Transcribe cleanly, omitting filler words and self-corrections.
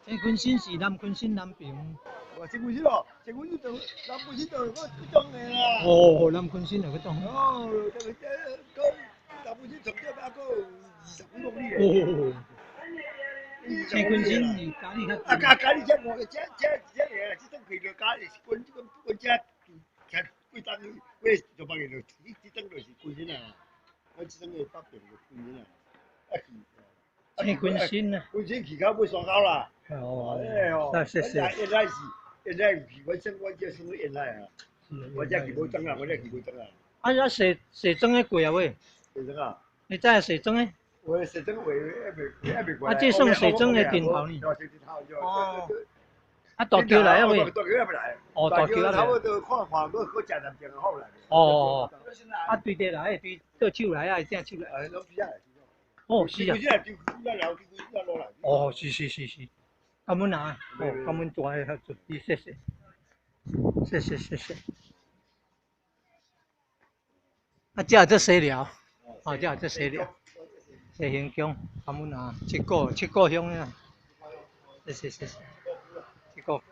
这昆新是南昆新南平。哦，这昆新哦，这昆新就南昆新就嗰種嘅啦。哦，南昆新就嗰種。哦，嗰南昆新從這邊過20幾公里嘅。哦。這昆新是咖喱較甜。咖喱這我這嚟，這種佢就咖喱，我這吃幾單，我就幫佢就這種就是昆新啊，我這種嘅北邊就昆新啊，這昆新啊。昆新期間會上高啦。哦。是。現在我這生活現在啊，我這幾冇爭啊，我這幾冇爭啊。啊，一蛇蒸嘅貴啊喂。蛇蒸啊？你真係蛇蒸嘅？我蛇蒸會一未過。啊，這算蛇蒸嘅店頭呢？哦。啊，大橋嚟啊喂。大橋入嚟。哦，大橋嚟。差不多看嗰隻人正好嚟。哦。啊，對地來，對倒手來啊，正手來。哦，是啊。哦，是。感恩啊！哦，感恩大嘅，謝謝。啊，這西寮，哦，這西寮，西興鄉，感恩啊，七股鄉啊，謝謝。